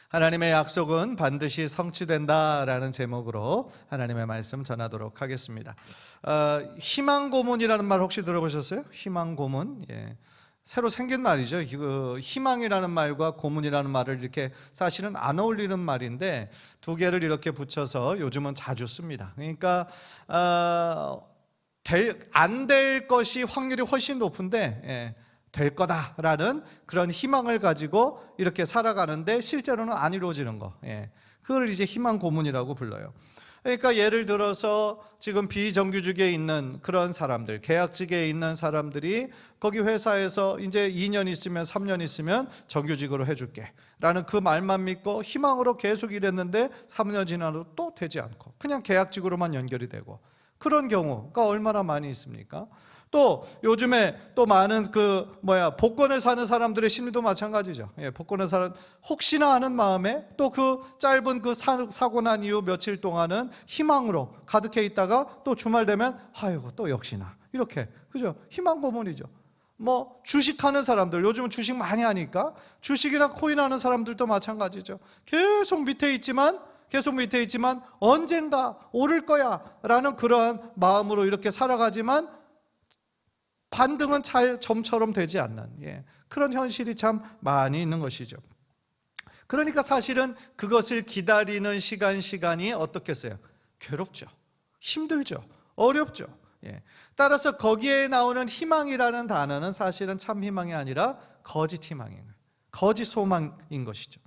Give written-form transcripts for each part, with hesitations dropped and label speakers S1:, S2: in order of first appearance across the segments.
S1: 하나님의 약속은 반드시 성취된다라는 제목으로 하나님의 말씀 전하도록 하겠습니다. 희망 고문이라는 말 혹시 들어보셨어요? 희망 고문. 예. 새로 생긴 말이죠. 희망이라는 말과 고문이라는 말을 이렇게 사실은 안 어울리는 말인데 두 개를 이렇게 붙여서 요즘은 자주 씁니다. 그러니까 안 될 것이 확률이 훨씬 높은데 될 거다라는 그런 희망을 가지고 이렇게 살아가는데 실제로는 안 이루어지는 거, 그걸 이제 희망 고문이라고 불러요. 그러니까 예를 들어서 지금 비정규직에 있는 그런 사람들, 계약직에 있는 사람들이 거기 회사에서 이제 2년 있으면 3년 있으면 정규직으로 해줄게 라는 그 말만 믿고 희망으로 계속 일했는데 3년 지나도 또 되지 않고 그냥 계약직으로만 연결이 되고, 그런 경우가 얼마나 많이 있습니까? 또 요즘에 또 많은 복권을 사는 사람들의 심리도 마찬가지죠. 복권을 사는 혹시나 하는 마음에 또 그 짧은 그 사고 난 이후 며칠 동안은 희망으로 가득해 있다가 또 주말 되면 아이고 또 역시나 이렇게, 그죠? 희망 고문이죠. 주식하는 사람들, 요즘은 주식 많이 하니까 주식이나 코인 하는 사람들도 마찬가지죠. 계속 밑에 있지만 언젠가 오를 거야 라는 그런 마음으로 이렇게 살아가지만 반등은 잘 점처럼 되지 않는, 그런 현실이 참 많이 있는 것이죠. 그러니까 사실은 그것을 기다리는 시간이 어떻겠어요? 괴롭죠, 힘들죠, 어렵죠. 따라서 거기에 나오는 희망이라는 단어는 사실은 참 희망이 아니라 거짓 희망인 거예요. 거짓 소망인 것이죠.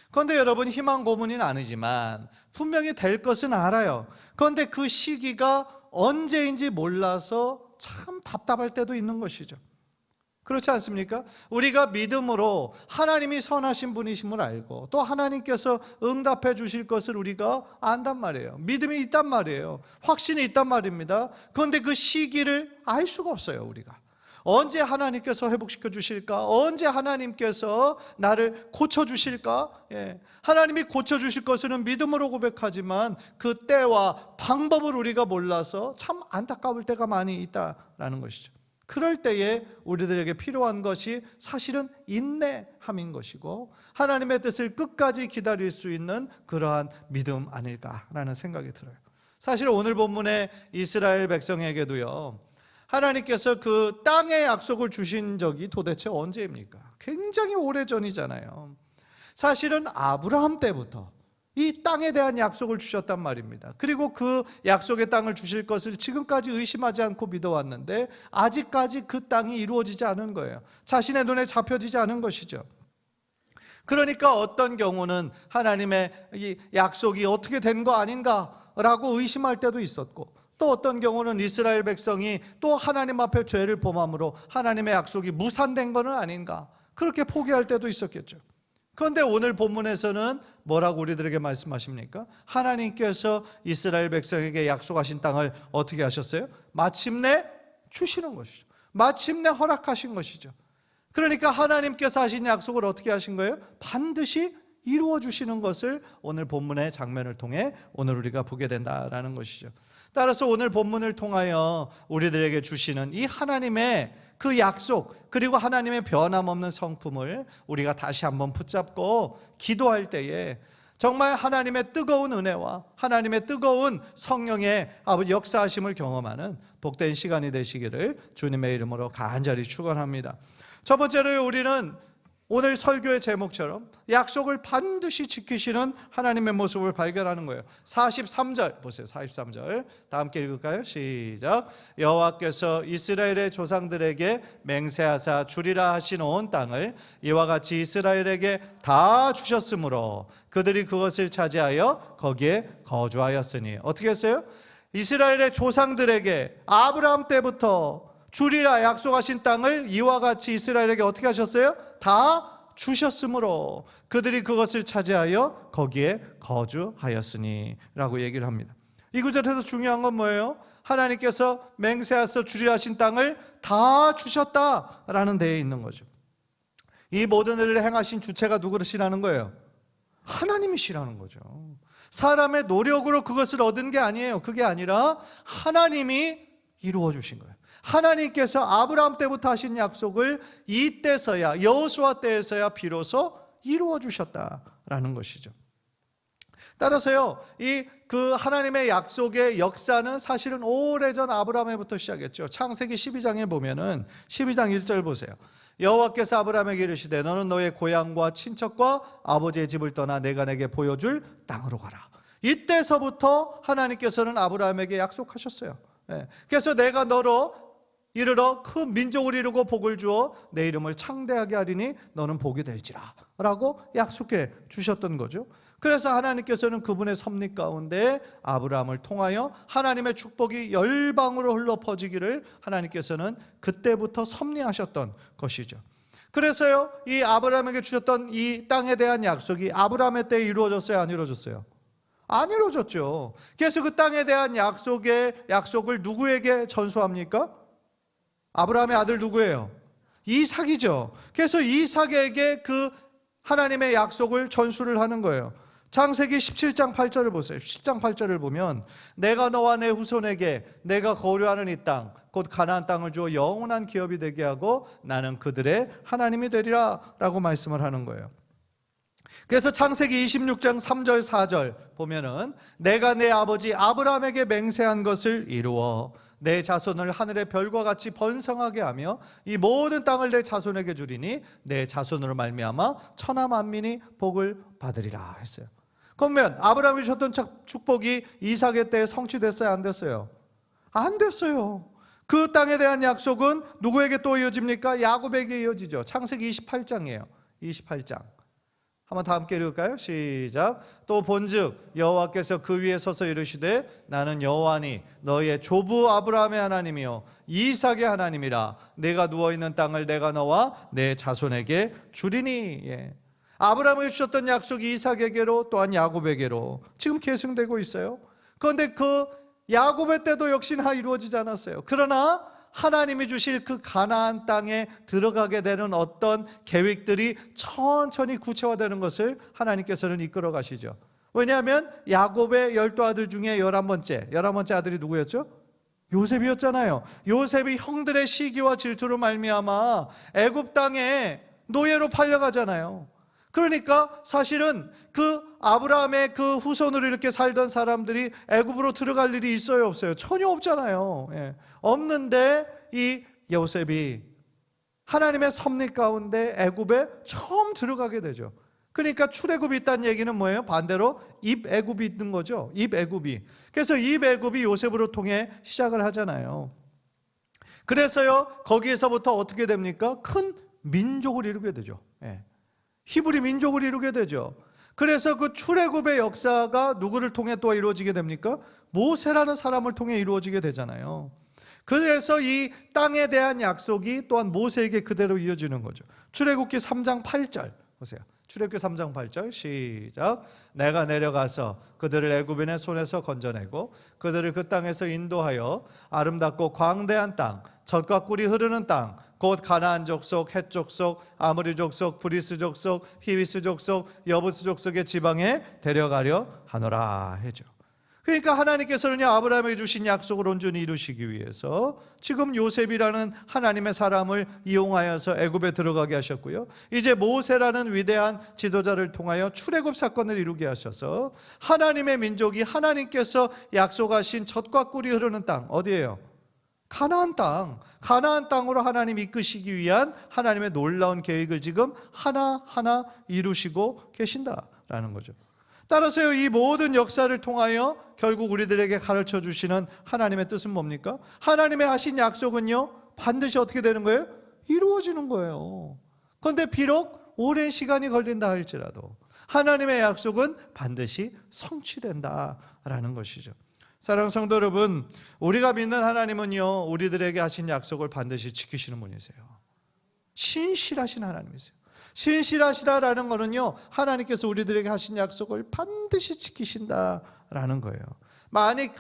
S1: 그런데 여러분, 희망 고문은 아니지만 분명히 될 것은 알아요. 그런데 그 시기가 언제인지 몰라서 참 답답할 때도 있는 것이죠. 그렇지 않습니까? 우리가 믿음으로 하나님이 선하신 분이심을 알고 또 하나님께서 응답해 주실 것을 우리가 안단 말이에요. 믿음이 있단 말이에요. 확신이 있단 말입니다. 그런데 그 시기를 알 수가 없어요. 우리가 언제 하나님께서 회복시켜 주실까? 언제 하나님께서 나를 고쳐주실까? 하나님이 고쳐주실 것은 믿음으로 고백하지만 그 때와 방법을 우리가 몰라서 참 안타까울 때가 많이 있다라는 것이죠. 그럴 때에 우리들에게 필요한 것이 사실은 인내함인 것이고 하나님의 뜻을 끝까지 기다릴 수 있는 그러한 믿음 아닐까라는 생각이 들어요. 사실 오늘 본문의 이스라엘 백성에게도요, 하나님께서 그 땅의 약속을 주신 적이 도대체 언제입니까? 굉장히 오래전이잖아요. 사실은 아브라함 때부터 이 땅에 대한 약속을 주셨단 말입니다. 그리고 그 약속의 땅을 주실 것을 지금까지 의심하지 않고 믿어왔는데 아직까지 그 땅이 이루어지지 않은 거예요. 자신의 눈에 잡혀지지 않은 것이죠. 그러니까 어떤 경우는 하나님의 이 약속이 어떻게 된 거 아닌가라고 의심할 때도 있었고, 또 어떤 경우는 이스라엘 백성이 또 하나님 앞에 죄를 범함으로 하나님의 약속이 무산된 것은 아닌가, 그렇게 포기할 때도 있었겠죠. 그런데 오늘 본문에서는 뭐라고 우리들에게 말씀하십니까? 하나님께서 이스라엘 백성에게 약속하신 땅을 어떻게 하셨어요? 마침내 주시는 것이죠. 마침내 허락하신 것이죠. 그러니까 하나님께서 하신 약속을 어떻게 하신 거예요? 반드시 이루어 주시는 것을 오늘 본문의 장면을 통해 오늘 우리가 보게 된다라는 것이죠. 따라서 오늘 본문을 통하여 우리들에게 주시는 이 하나님의 그 약속, 그리고 하나님의 변함없는 성품을 우리가 다시 한번 붙잡고 기도할 때에 정말 하나님의 뜨거운 은혜와 하나님의 뜨거운 성령의 역사하심을 경험하는 복된 시간이 되시기를 주님의 이름으로 간절히 축원합니다. 첫 번째로 우리는 오늘 설교의 제목처럼 약속을 반드시 지키시는 하나님의 모습을 발견하는 거예요. 43절 보세요. 43절 다 함께 읽을까요? 시작. 여호와께서 이스라엘의 조상들에게 맹세하사 주리라 하신 온 땅을 이와 같이 이스라엘에게 다 주셨으므로 그들이 그것을 차지하여 거기에 거주하였으니. 어떻게 했어요? 이스라엘의 조상들에게 아브라함 때부터 주리라 약속하신 땅을 이와 같이 이스라엘에게 어떻게 하셨어요? 다 주셨으므로 그들이 그것을 차지하여 거기에 거주하였으니 라고 얘기를 합니다. 이 구절에서 중요한 건 뭐예요? 하나님께서 맹세하사 주리라 하신 땅을 다 주셨다라는 데에 있는 거죠. 이 모든 일을 행하신 주체가 누구시라는 거예요? 하나님이시라는 거죠. 사람의 노력으로 그것을 얻은 게 아니에요. 그게 아니라 하나님이 이루어 주신 거예요. 하나님께서 아브라함 때부터 하신 약속을 이때서야, 여호수아 때에서야 비로소 이루어 주셨다 된다라는 것이죠. 따라서요, 그 하나님의 약속의 역사는 사실은 오래전 아브라함부터 시작했죠. 창세기 12장에 보면은 12장 1절 보세요. 여호와께서 아브라함에게 이르시되 너는 너의 고향과 친척과 아버지의 집을 떠나 내가 내게 보여줄 땅으로 가라. 이때서부터 하나님께서는 아브라함에게 약속하셨어요. 그래서 내가 너로 이르러 큰 민족을 이루고 복을 주어 내 이름을 창대하게 하리니 너는 복이 될지라 라고 약속해 주셨던 거죠. 그래서 하나님께서는 그분의 섭리 가운데 아브라함을 통하여 하나님의 축복이 열방으로 흘러 퍼지기를 하나님께서는 그때부터 섭리하셨던 것이죠. 그래서요, 이 아브라함에게 주셨던 이 땅에 대한 약속이 아브라함의 때에 이루어졌어요, 안 이루어졌어요? 안 이루어졌죠. 그래서 그 땅에 대한 약속을 누구에게 전수합니까? 아브라함의 아들 누구예요? 이삭이죠. 그래서 이삭에게 그 하나님의 약속을 전수를 하는 거예요. 창세기 17장 8절을 보세요. 17장 8절을 보면 내가 너와 내 후손에게 내가 거류하는 이 땅 곧 가나안 땅을 주어 영원한 기업이 되게 하고 나는 그들의 하나님이 되리라 라고 말씀을 하는 거예요. 그래서 창세기 26장 3절 4절 보면은 내가 내 아버지 아브라함에게 맹세한 것을 이루어 내 자손을 하늘의 별과 같이 번성하게 하며 이 모든 땅을 내 자손에게 주리니 내 자손으로 말미암아 천하 만민이 복을 받으리라 했어요. 그러면 아브라함이 주셨던 축복이 이삭의 때에 성취됐어요, 안 됐어요? 안 됐어요. 그 땅에 대한 약속은 누구에게 또 이어집니까? 야곱에게 이어지죠. 창세기 28장이에요. 28장. 한번 다 함께 읽을까요? 시작. 또 본즉 여호와께서 그 위에 서서 이르시되 나는 여호와니 너의 조부 아브라함의 하나님이요 이삭의 하나님이라. 내가 누워있는 땅을 내가 너와 내 자손에게 주리니. 아브라함이 주셨던 약속이 이삭에게로 또한 야곱에게로 지금 계승되고 있어요. 그런데 그 야곱의 때도 역시나 이루어지지 않았어요. 그러나 하나님이 주실 그 가나안 땅에 들어가게 되는 어떤 계획들이 천천히 구체화되는 것을 하나님께서는 이끌어 가시죠. 왜냐하면 야곱의 12아들 중에 11번째 아들이 누구였죠? 요셉이었잖아요. 요셉이 형들의 시기와 질투로 말미암아 애굽 땅에 노예로 팔려가잖아요. 그러니까 사실은 그 아브라함의 그 후손으로 이렇게 살던 사람들이 애굽으로 들어갈 일이 있어요, 없어요? 전혀 없잖아요. 없는데 이 요셉이 하나님의 섭리 가운데 애굽에 처음 들어가게 되죠. 그러니까 출애굽이 있다는 얘기는 뭐예요? 반대로 입애굽이 있는 거죠. 입애굽이. 그래서 입애굽이 요셉으로 통해 시작을 하잖아요. 그래서요, 거기에서부터 어떻게 됩니까? 큰 민족을 이루게 되죠. 히브리 민족을 이루게 되죠. 그래서 그 출애굽의 역사가 누구를 통해 또 이루어지게 됩니까? 모세라는 사람을 통해 이루어지게 되잖아요. 그래서 이 땅에 대한 약속이 또한 모세에게 그대로 이어지는 거죠. 출애굽기 3장 8절 보세요. 출애굽기 3장 8절 시작. 내가 내려가서 그들을 애굽인의 손에서 건져내고 그들을 그 땅에서 인도하여 아름답고 광대한 땅 젖과 꿀이 흐르는 땅 곧 가나안 족속, 헷 족속, 아모리 족속, 브리스 족속, 히위스 족속, 여부스 족속의 지방에 데려가려 하노라 해죠. 그러니까 하나님께서는요, 아브라함에게 주신 약속을 온전히 이루시기 위해서 지금 요셉이라는 하나님의 사람을 이용하여서 애굽에 들어가게 하셨고요, 이제 모세라는 위대한 지도자를 통하여 출애굽 사건을 이루게 하셔서 하나님의 민족이 하나님께서 약속하신 젖과 꿀이 흐르는 땅, 어디예요? 가나안 땅으로 하나님 이끄시기 위한 하나님의 놀라운 계획을 지금 하나하나 이루시고 계신다라는 거죠. 따라서요, 이 모든 역사를 통하여 결국 우리들에게 가르쳐 주시는 하나님의 뜻은 뭡니까? 하나님의 하신 약속은요, 반드시 어떻게 되는 거예요? 이루어지는 거예요. 그런데 비록 오랜 시간이 걸린다 할지라도 하나님의 약속은 반드시 성취된다라는 것이죠. 사랑하는 성도 여러분, 우리가 믿는 하나님은요, 우리들에게 하신 약속을 반드시 지키시는 분이세요. 신실하신 하나님이세요. 신실하시다라는 것은요, 하나님께서 우리들에게 하신 약속을 반드시 지키신다라는 거예요. 만약에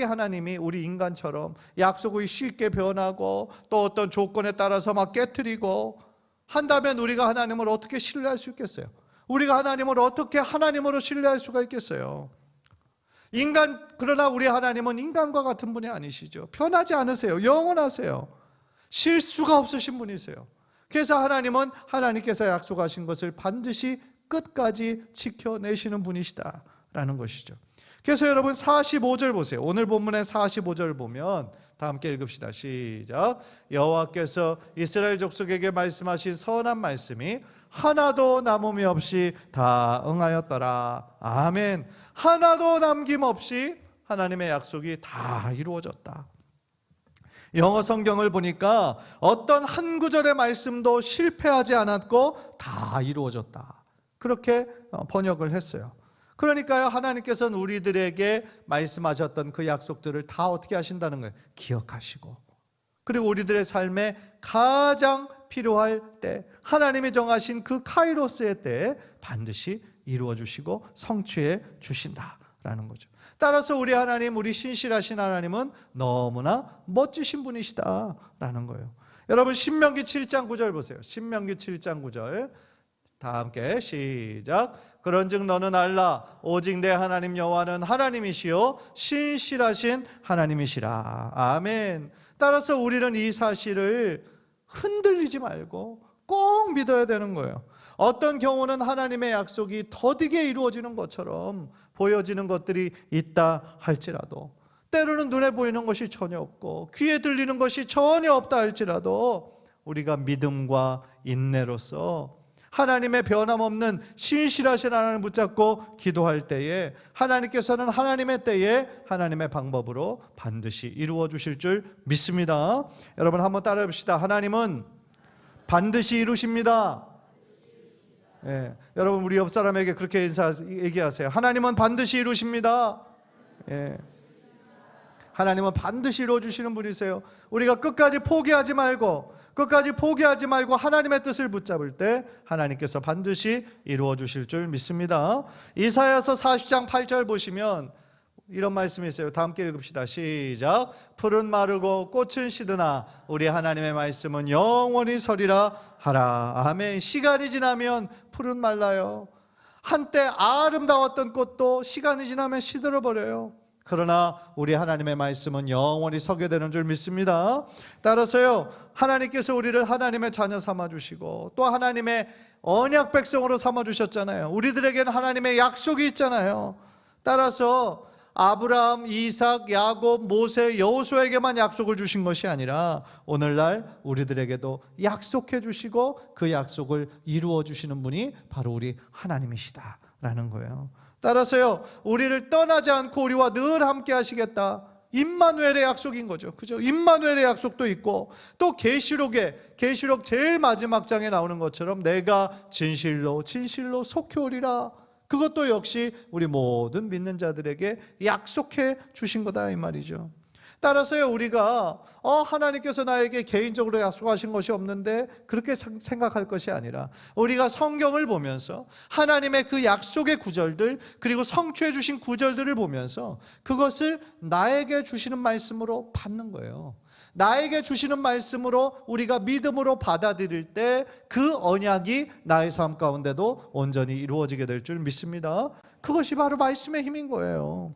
S1: 하나님이 우리 인간처럼 약속이 쉽게 변하고 또 어떤 조건에 따라서 막 깨트리고 한다면 우리가 하나님을 어떻게 신뢰할 수 있겠어요? 우리가 하나님을 어떻게 하나님으로 신뢰할 수가 있겠어요? 그러나 우리 하나님은 인간과 같은 분이 아니시죠. 변하지 않으세요. 영원하세요. 실수가 없으신 분이세요. 그래서 하나님은 하나님께서 약속하신 것을 반드시 끝까지 지켜내시는 분이시다라는 것이죠. 그래서 여러분 45절 보세요. 오늘 본문의 45절 보면 다 함께 읽읍시다. 시작. 여호와께서 이스라엘 족속에게 말씀하신 선한 말씀이 하나도 남음이 없이 다 응하였더라. 아멘. 하나도 남김없이 하나님의 약속이 다 이루어졌다. 영어 성경을 보니까 어떤 한 구절의 말씀도 실패하지 않았고 다 이루어졌다. 그렇게 번역을 했어요. 그러니까요, 하나님께서는 우리들에게 말씀하셨던 그 약속들을 다 어떻게 하신다는 거예요? 기억하시고, 그리고 우리들의 삶에 가장 필요할 때, 하나님이 정하신 그 카이로스의 때에 반드시 이루어 주시고 성취해 주신다라는 거죠. 따라서 우리 하나님, 우리 신실하신 하나님은 너무나 멋지신 분이시다라는 거예요. 여러분 신명기 7장 9절 보세요. 신명기 7장 9절 다 함께 시작. 그런즉 너는 알라 오직 내 하나님 여호와는 하나님이시요 신실하신 하나님이시라. 아멘. 따라서 우리는 이 사실을 흔들리지 말고 꼭 믿어야 되는 거예요. 어떤 경우는 하나님의 약속이 더디게 이루어지는 것처럼 보여지는 것들이 있다 할지라도, 때로는 눈에 보이는 것이 전혀 없고 귀에 들리는 것이 전혀 없다 할지라도, 우리가 믿음과 인내로서 하나님의 변함없는 신실하신 하나님을 붙잡고 기도할 때에 하나님께서는 하나님의 때에 하나님의 방법으로 반드시 이루어 주실 줄 믿습니다. 여러분 한번 따라해 봅시다. 하나님은 반드시 이루십니다. 예, 여러분 우리 옆 사람에게 그렇게 얘기하세요. 하나님은 반드시 이루십니다. 예. 하나님은 반드시 이루어주시는 분이세요. 우리가 끝까지 포기하지 말고 하나님의 뜻을 붙잡을 때 하나님께서 반드시 이루어주실 줄 믿습니다. 이사야서 40장 8절 보시면 이런 말씀이 있어요. 다 함께 읽읍시다. 시작. 풀은 마르고 꽃은 시드나 우리 하나님의 말씀은 영원히 서리라 하라. 아멘. 시간이 지나면 풀은 말라요. 한때 아름다웠던 꽃도 시간이 지나면 시들어버려요. 그러나 우리 하나님의 말씀은 영원히 서게 되는 줄 믿습니다. 따라서요, 하나님께서 우리를 하나님의 자녀 삼아주시고 또 하나님의 언약 백성으로 삼아주셨잖아요. 우리들에게는 하나님의 약속이 있잖아요. 따라서 아브라함, 이삭, 야곱, 모세, 여호수아에게만 약속을 주신 것이 아니라 오늘날 우리들에게도 약속해 주시고 그 약속을 이루어 주시는 분이 바로 우리 하나님이시다라는 거예요. 따라서요, 우리를 떠나지 않고 우리와 늘 함께 하시겠다. 임마누엘의 약속인 거죠. 그죠? 임마누엘의 약속도 있고 또 계시록 제일 마지막 장에 나오는 것처럼 내가 진실로 속히 오리라. 그것도 역시 우리 모든 믿는 자들에게 약속해 주신 거다 이 말이죠. 따라서요, 우리가 하나님께서 나에게 개인적으로 약속하신 것이 없는데 그렇게 생각할 것이 아니라 우리가 성경을 보면서 하나님의 그 약속의 구절들, 그리고 성취해 주신 구절들을 보면서 그것을 나에게 주시는 말씀으로 받는 거예요. 나에게 주시는 말씀으로 우리가 믿음으로 받아들일 때 그 언약이 나의 삶 가운데도 온전히 이루어지게 될 줄 믿습니다. 그것이 바로 말씀의 힘인 거예요.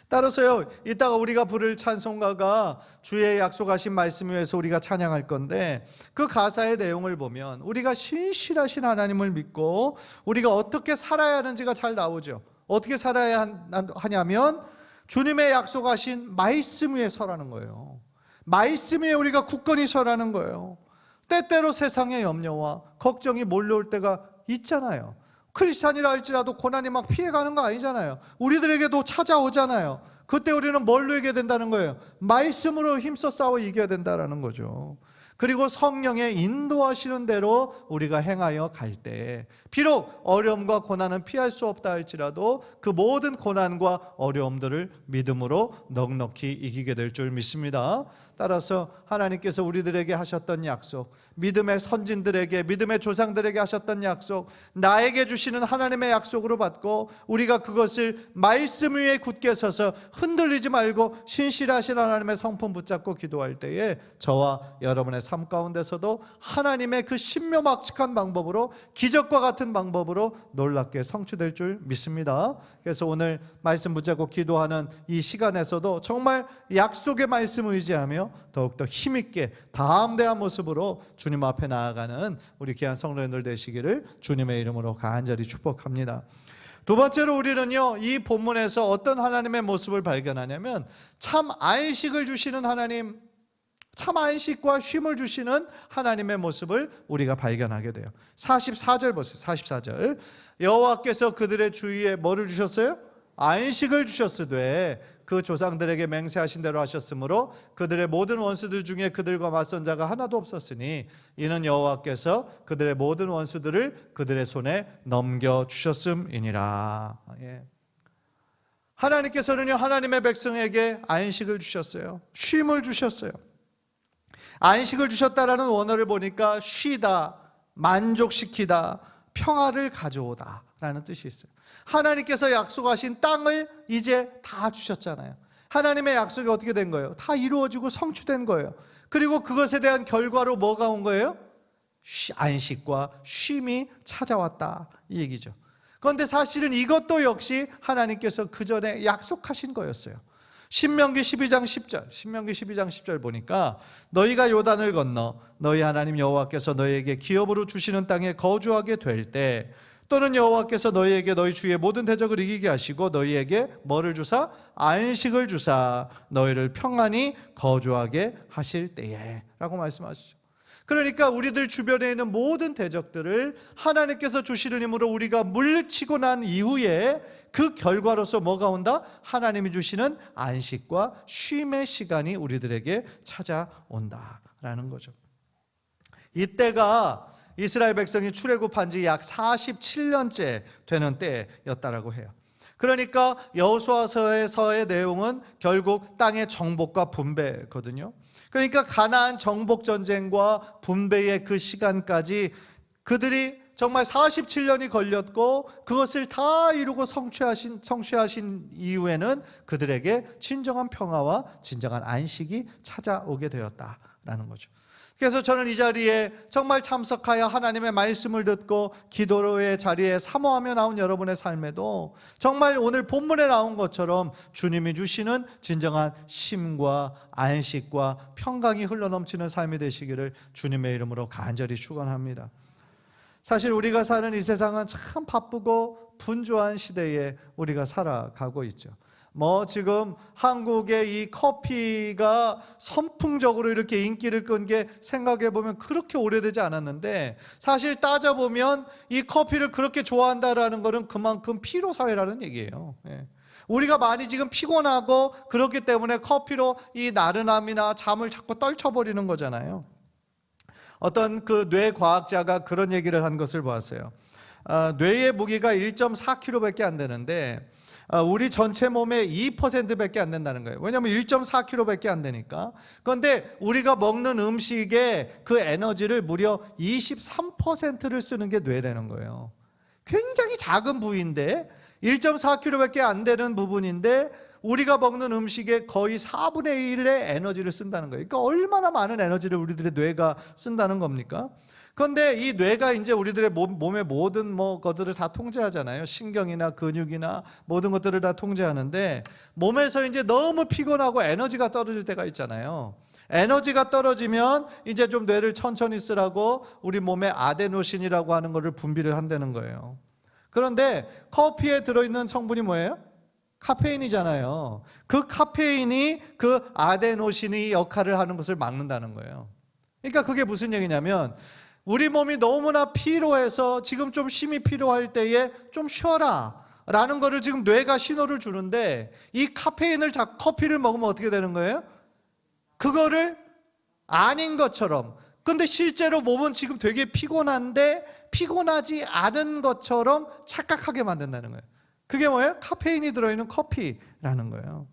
S1: 따라서요, 이따가 우리가 부를 찬송가가 주의 약속하신 말씀 위에서 우리가 찬양할 건데, 그 가사의 내용을 보면 우리가 신실하신 하나님을 믿고 우리가 어떻게 살아야 하는지가 잘 나오죠. 어떻게 살아야 하냐면 주님의 약속하신 말씀 위에 서라는 거예요. 말씀 위에 우리가 굳건히 서라는 거예요. 때때로 세상의 염려와 걱정이 몰려올 때가 있잖아요. 크리스찬이라 할지라도 고난이 막 피해가는 거 아니잖아요. 우리들에게도 찾아오잖아요. 그때 우리는 뭘로 이겨야 된다는 거예요? 말씀으로 힘써 싸워 이겨야 된다는 거죠. 그리고 성령의 인도하시는 대로 우리가 행하여 갈 때 비록 어려움과 고난은 피할 수 없다 할지라도 그 모든 고난과 어려움들을 믿음으로 넉넉히 이기게 될 줄 믿습니다. 따라서 하나님께서 우리들에게 하셨던 약속, 믿음의 선진들에게, 믿음의 조상들에게 하셨던 약속, 나에게 주시는 하나님의 약속으로 받고 우리가 그것을 말씀 위에 굳게 서서 흔들리지 말고 신실하신 하나님의 성품 붙잡고 기도할 때에 저와 여러분의 삶 가운데서도 하나님의 그 신묘막측한 방법으로, 기적과 같은 방법으로 놀랍게 성취될 줄 믿습니다. 그래서 오늘 말씀 붙잡고 기도하는 이 시간에서도 정말 약속의 말씀 의지하며 더욱더 힘있게 담대한 모습으로 주님 앞에 나아가는 우리 귀한 성도님들 되시기를 주님의 이름으로 간절히 축복합니다. 두 번째로 우리는요, 이 본문에서 어떤 하나님의 모습을 발견하냐면 참 안식을 주시는 하나님, 참 안식과 쉼을 주시는 하나님의 모습을 우리가 발견하게 돼요. 44절 보세요. 44절. 여호와께서 그들의 주위에 뭐를 주셨어요? 안식을 주셨으되 그 조상들에게 맹세하신 대로 하셨으므로 그들의 모든 원수들 중에 그들과 맞선 자가 하나도 없었으니 이는 여호와께서 그들의 모든 원수들을 그들의 손에 넘겨주셨음이니라. 하나님께서는요, 하나님의 백성에게 안식을 주셨어요. 쉼을 주셨어요. 안식을 주셨다라는 원어를 보니까 쉬다, 만족시키다, 평화를 가져오다 라는 뜻이 있어요. 하나님께서 약속하신 땅을 이제 다 주셨잖아요. 하나님의 약속이 어떻게 된 거예요? 다 이루어지고 성취된 거예요. 그리고 그것에 대한 결과로 뭐가 온 거예요? 안식과 쉼이 찾아왔다, 이 얘기죠. 그런데 사실은 이것도 역시 하나님께서 그 전에 약속하신 거였어요. 신명기 12장 10절 보니까 너희가 요단을 건너 너희 하나님 여호와께서 너희에게 기업으로 주시는 땅에 거주하게 될 때, 또는 여호와께서 너희에게 너희 주의 모든 대적을 이기게 하시고 너희에게 뭐를 주사? 안식을 주사 너희를 평안히 거주하게 하실 때에 라고 말씀하시죠. 그러니까 우리들 주변에 있는 모든 대적들을 하나님께서 주시는 힘으로 우리가 물리치고 난 이후에 그 결과로서 뭐가 온다? 하나님이 주시는 안식과 쉼의 시간이 우리들에게 찾아온다라는 거죠. 이때가 이스라엘 백성이 출애굽한 지 약 47년째 되는 때였다라고 해요. 그러니까 여호수아서의 내용은 결국 땅의 정복과 분배거든요. 그러니까 가나안 정복 전쟁과 분배의 그 시간까지 그들이 정말 47년이 걸렸고 그것을 다 이루고 성취하신 이후에는 그들에게 진정한 평화와 진정한 안식이 찾아오게 되었다라는 거죠. 그래서 저는 이 자리에 정말 참석하여 하나님의 말씀을 듣고 기도의 자리에 사모하며 나온 여러분의 삶에도 정말 오늘 본문에 나온 것처럼 주님이 주시는 진정한 쉼과 안식과 평강이 흘러넘치는 삶이 되시기를 주님의 이름으로 간절히 축원합니다. 사실 우리가 사는 이 세상은 참 바쁘고 분주한 시대에 우리가 살아가고 있죠. 지금 한국의 이 커피가 선풍적으로 이렇게 인기를 끈 게 생각해보면 그렇게 오래되지 않았는데, 사실 따져보면 이 커피를 그렇게 좋아한다라는 것은 그만큼 피로사회라는 얘기예요. 우리가 많이 지금 피곤하고 그렇기 때문에 커피로 이 나른함이나 잠을 자꾸 떨쳐버리는 거잖아요. 어떤 그 뇌과학자가 그런 얘기를 한 것을 보았어요. 뇌의 무게가 1.4kg밖에 안 되는데 우리 전체 몸의 2%밖에 안 된다는 거예요. 왜냐하면 1.4kg밖에 안 되니까. 그런데 우리가 먹는 음식의 그 에너지를 무려 23%를 쓰는 게 뇌라는 거예요. 굉장히 작은 부위인데 1.4kg밖에 안 되는 부분인데 우리가 먹는 음식의 거의 4분의 1의 에너지를 쓴다는 거예요. 그러니까 얼마나 많은 에너지를 우리들의 뇌가 쓴다는 겁니까? 그런데 이 뇌가 이제 우리들의 몸의 모든 것들을 다 통제하잖아요. 신경이나 근육이나 모든 것들을 다 통제하는데 몸에서 이제 너무 피곤하고 에너지가 떨어질 때가 있잖아요. 에너지가 떨어지면 이제 좀 뇌를 천천히 쓰라고 우리 몸에 아데노신이라고 하는 것을 분비를 한다는 거예요. 그런데 커피에 들어있는 성분이 뭐예요? 카페인이잖아요. 그 카페인이 그 아데노신의 역할을 하는 것을 막는다는 거예요. 그러니까 그게 무슨 얘기냐면 우리 몸이 너무나 피로해서 지금 좀 쉼이 필요할 때에 좀 쉬어라 라는 거를 지금 뇌가 신호를 주는데, 이 커피를 먹으면 어떻게 되는 거예요? 그거를 아닌 것처럼, 근데 실제로 몸은 지금 되게 피곤한데 피곤하지 않은 것처럼 착각하게 만든다는 거예요. 그게 뭐예요? 카페인이 들어있는 커피라는 거예요.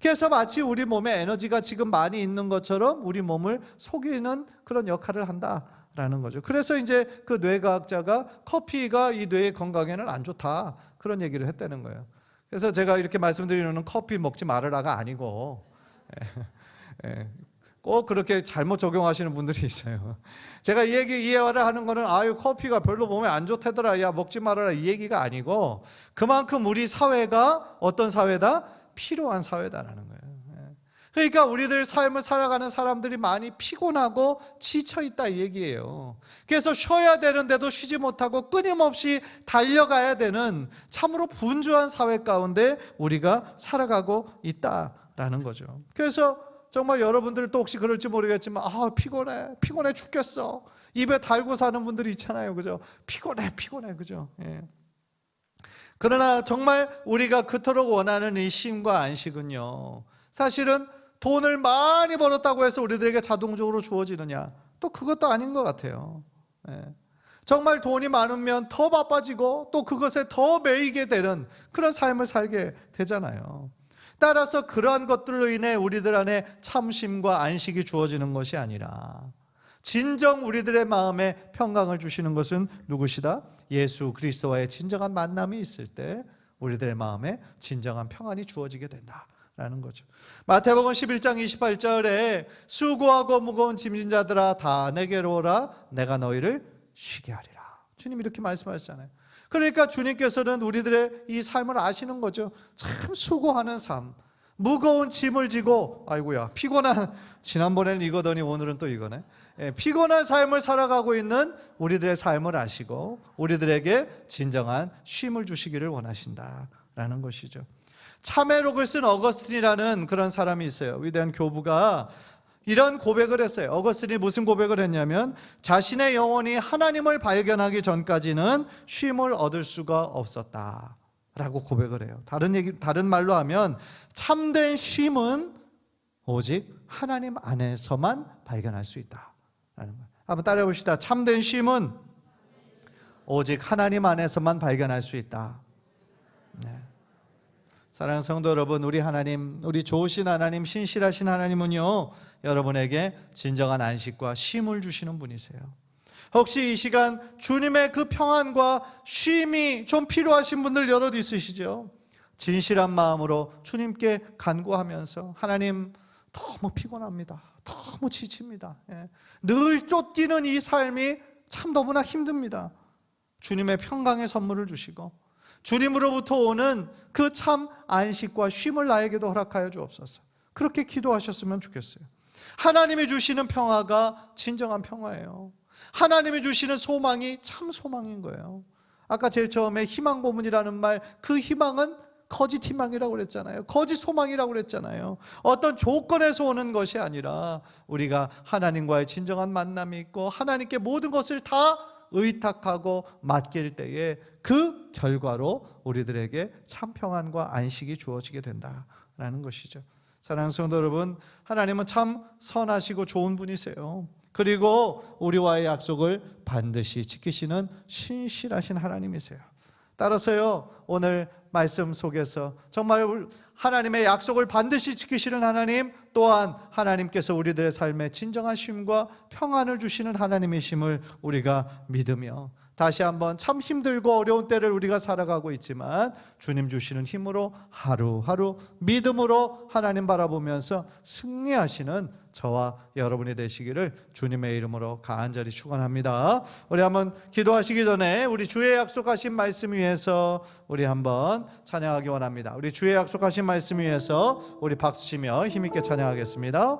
S1: 그래서 마치 우리 몸에 에너지가 지금 많이 있는 것처럼 우리 몸을 속이는 그런 역할을 한다라는 거죠. 그래서 이제 그 뇌과학자가 커피가 이 뇌의 건강에는 안 좋다 그런 얘기를 했다는 거예요. 그래서 제가 이렇게 말씀드리는 커피 먹지 말으라가 아니고, 꼭 그렇게 잘못 적용하시는 분들이 있어요. 제가 이 얘기 이해를 하는 거는 아유 커피가 별로 몸에 안 좋다더라, 야 먹지 말아라, 이 얘기가 아니고, 그만큼 우리 사회가 어떤 사회다? 필요한 사회다라는 거예요. 그러니까 우리들 삶을 살아가는 사람들이 많이 피곤하고 지쳐 있다 이 얘기예요. 그래서 쉬어야 되는데도 쉬지 못하고 끊임없이 달려가야 되는 참으로 분주한 사회 가운데 우리가 살아가고 있다라는 거죠. 그래서 정말 여러분들도 혹시 그럴지 모르겠지만 피곤해 죽겠어, 입에 달고 사는 분들이 있잖아요, 그죠? 피곤해 그죠? 예. 그러나 정말 우리가 그토록 원하는 이 쉼과 안식은요, 사실은 돈을 많이 벌었다고 해서 우리들에게 자동적으로 주어지느냐? 또 그것도 아닌 것 같아요. 정말 돈이 많으면 더 바빠지고 또 그것에 더 매이게 되는 그런 삶을 살게 되잖아요. 따라서 그러한 것들로 인해 우리들 안에 참심과 안식이 주어지는 것이 아니라 진정 우리들의 마음에 평강을 주시는 것은 누구시다? 예수 그리스도와의 진정한 만남이 있을 때 우리들의 마음에 진정한 평안이 주어지게 된다 라는 거죠. 마태복음 11장 28절에 수고하고 무거운 짐진 자들아 다 내게로 오라, 내가 너희를 쉬게 하리라. 주님 이렇게 말씀하셨잖아요. 그러니까 주님께서는 우리들의 이 삶을 아시는 거죠. 참 수고하는 삶, 무거운 짐을 지고 아이고야 피곤한, 지난번에는 이거더니 오늘은 또 이거네. 피곤한 삶을 살아가고 있는 우리들의 삶을 아시고 우리들에게 진정한 쉼을 주시기를 원하신다라는 것이죠. 참회록을 쓴 어거스틴이라는 그런 사람이 있어요. 위대한 교부가 이런 고백을 했어요. 어거스틴이 무슨 고백을 했냐면 자신의 영혼이 하나님을 발견하기 전까지는 쉼을 얻을 수가 없었다 라고 고백을 해요. 다른 말로 하면 참된 쉼은 오직 하나님 안에서만 발견할 수 있다 라는 거예요. 한번 따라해 봅시다. 참된 쉼은 오직 하나님 안에서만 발견할 수 있다. 네. 사랑하는 성도 여러분, 우리 하나님, 우리 좋으신 하나님, 신실하신 하나님은요, 여러분에게 진정한 안식과 쉼을 주시는 분이세요. 혹시 이 시간 주님의 그 평안과 쉼이 좀 필요하신 분들 여럿 있으시죠? 진실한 마음으로 주님께 간구하면서 하나님 너무 피곤합니다, 너무 지칩니다, 늘 쫓기는 이 삶이 참 너무나 힘듭니다. 주님의 평강의 선물을 주시고 주님으로부터 오는 그 참 안식과 쉼을 나에게도 허락하여 주옵소서. 그렇게 기도하셨으면 좋겠어요. 하나님이 주시는 평화가 진정한 평화예요. 하나님이 주시는 소망이 참 소망인 거예요. 아까 제일 처음에 희망 고문이라는 말, 그 희망은 거짓 희망이라고 그랬잖아요. 거짓 소망이라고 그랬잖아요. 어떤 조건에서 오는 것이 아니라 우리가 하나님과의 진정한 만남이 있고 하나님께 모든 것을 다 의탁하고 맡길 때에 그 결과로 우리들에게 참 평안과 안식이 주어지게 된다라는 것이죠. 사랑하는 성도 여러분, 하나님은 참 선하시고 좋은 분이세요. 그리고 우리와의 약속을 반드시 지키시는 신실하신 하나님이세요. 따라서요, 오늘 말씀 속에서 정말 하나님의 약속을 반드시 지키시는 하나님, 또한 하나님께서 우리들의 삶에 진정한 쉼과 평안을 주시는 하나님이심을 우리가 믿으며 다시 한번 참 힘들고 어려운 때를 우리가 살아가고 있지만 주님 주시는 힘으로 하루하루 믿음으로 하나님 바라보면서 승리하시는 저와 여러분이 되시기를 주님의 이름으로 간절히 축원합니다. 우리 한번 기도하시기 전에 우리 주의 약속하신 말씀 위해서 우리 한번 찬양하기 원합니다. 우리 주의 약속하신 말씀 위해서 우리 박수치며 힘있게 찬양하겠습니다.